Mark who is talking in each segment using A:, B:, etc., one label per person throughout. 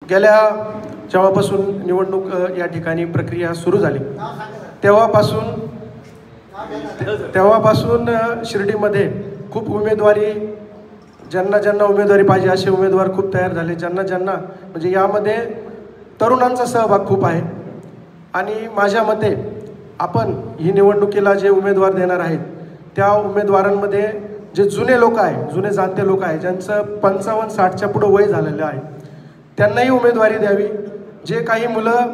A: गेल्या जेव्हापासून निवडणूक या ठिकाणी प्रक्रिया सुरू झाली तेव्हापासून शिर्डीमध्ये खूप उमेदवारी ज्यांना उमेदवारी पाहिजे असे उमेदवार खूप तयार झाले. ज्यांना म्हणजे यामध्ये तरुणांचा सहभाग खूप आहे. आणि माझ्या मते आपण ही निवडणुकीला जे उमेदवार देणार आहेत त्या उमेदवारांमध्ये जे जुने लोक आहे, जुने जाणते लोक आहे, ज्यांचं 55-60च्या पुढं वय झालेलं आहे, त्यांनाही उमेदवारी द्यावी. जे काही मुलं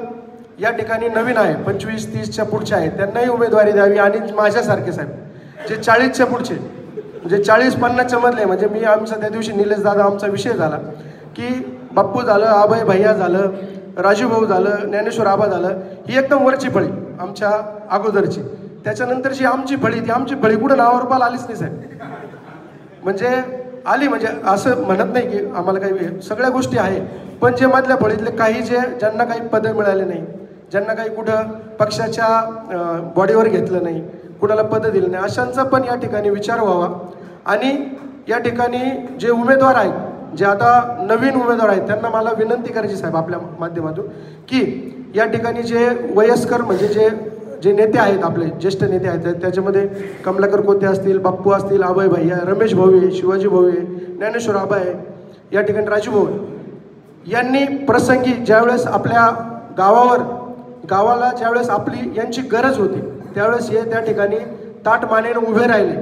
A: या ठिकाणी नवीन आहे, 25-30च्या पुढचे आहेत, त्यांनाही उमेदवारी द्यावी. आणि माझ्यासारखे साहेब जे 40च्या पुढचे, म्हणजे 40-50च्या मधले, म्हणजे मी आमचा त्या दिवशी निलेश दादा आमचा विषय झाला की बाप्पू झालं, अभय भैया झालं, राजू भाऊ झालं, ज्ञानेश्वर आबा झालं, ही एकदम वरची फळी आमच्या अगोदरची. त्याच्यानंतरची आमची फळी, ती आमची फळी कुठं नावावर पाल आलीच नाही साहेब. म्हणजे आली म्हणजे असं म्हणत नाही की आम्हाला काही सगळ्या गोष्टी आहे, पण जे मधल्या फळीतले काही ज्यांना काही पदं मिळाले नाही, ज्यांना काही कुठं पक्षाच्या बॉडीवर घेतलं नाही, कुणाला पदं दिलं नाही, अशांचा पण या ठिकाणी विचार व्हावा. आणि या ठिकाणी जे उमेदवार आहेत, जे आता नवीन उमेदवार आहेत, त्यांना मला विनंती करायची साहेब आपल्या माध्यमातून की या ठिकाणी जे वयस्कर म्हणजे जे नेते आहेत, आपले ज्येष्ठ नेते आहेत, त्याच्यामध्ये कमलाकर कोते असतील, बाप्पू असतील, अभय भैया, रमेश भाऊ आहे, शिवाजी भाऊ आहे, ज्ञानेश्वर आबा आहे, या ठिकाणी राजू भाऊ, यांनी प्रसंगी ज्यावेळेस आपल्या गावाला ज्यावेळेस आपली यांची गरज होती त्यावेळेस हे त्या ठिकाणी ताठ मानेने उभे राहिले.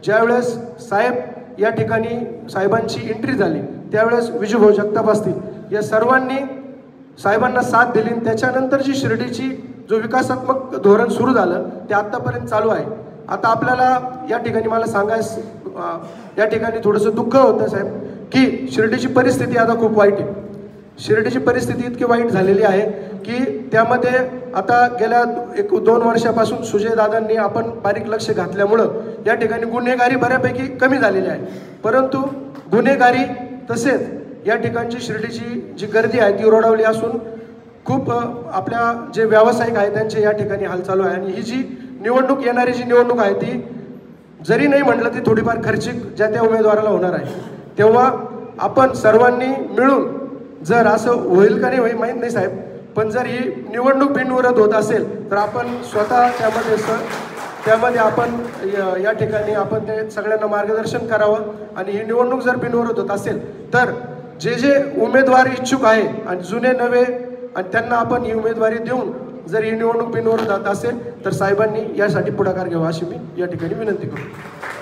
A: ज्यावेळेस साहेब या ठिकाणी साहेबांची एंट्री झाली त्यावेळेस विजूभाऊ जगताप असतील, या सर्वांनी साहेबांना साथ दिली. त्याच्यानंतरची शिर्डीची जो विकासात्मक धोरण सुरू झालं ते आत्तापर्यंत चालू आहे. आता आपल्याला या ठिकाणी मला सांगायस या ठिकाणी थोडंसं दुःख होतं साहेब की शिर्डीची परिस्थिती आता खूप वाईट आहे. शिर्डीची परिस्थिती इतकी वाईट झालेली आहे की त्यामध्ये आता गेल्या 1-2 वर्षापासून सुजयदादांनी आपण बारीक लक्ष घातल्यामुळं या ठिकाणी गुन्हेगारी बऱ्यापैकी कमी झालेली आहे. परंतु गुन्हेगारी तसेच या ठिकाणची शिर्डीची जी गर्दी आहे ती रोडावली असून खूप आपल्या जे व्यावसायिक आहेत त्यांचे या ठिकाणी हाल चालू आहे. आणि ही जी येणारी जी निवडणूक आहे ती जरी नाही म्हटलं ती थोडीफार खर्चिक त्या उमेदवाराला होणार आहे. तेव्हा आपण सर्वांनी मिळून जर असं होईल का नाही माहीत नाही साहेब, पण जर ही निवडणूक बिनविरोध होत असेल तर आपण स्वतः त्यामध्ये आपण या ठिकाणी आपण ते सगळ्यांना मार्गदर्शन करावं. आणि ही निवडणूक जर बिनविरोध होत असेल तर जे उमेदवार इच्छुक आहे आणि जुने नवे आणि त्यांना आपण ही उमेदवारी देऊन जर ही निवडणूक बिनविरोध होत असेल तर साहेबांनी यासाठी पुढाकार घ्यावा अशी मी या ठिकाणी विनंती करतो.